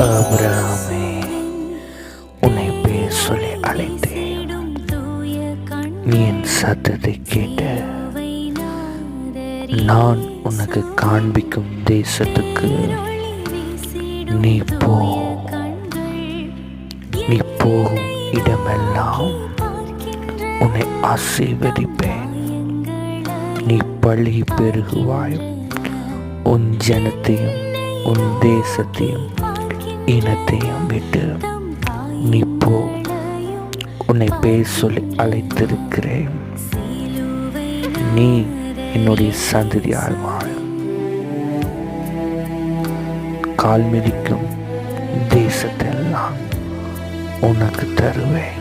ஆபிரகாமே, உன்னை பேர் சொல்லி அழைத்தேன். நீ என் சத்தத்தை கேட்டு நான் உனக்கு காண்பிக்கும் தேசத்துக்கு நீ போ. நீ போகும் இடமெல்லாம் உன்னை ஆசீர்வதிப்பேன். நீ பழி பெருகுவாய். உன் ஜனத்தையும் உன் தேசத்தையும் இனத்தையும் விட்டு நீ போ. உன்னை பேர் சொல்லி அழைத்திருக்கிறேன். நீ என்னுடைய சந்ததியால் வாழும். கால் மிதிக்கும் தேசத்தெல்லாம் உனக்கு தருவேன்.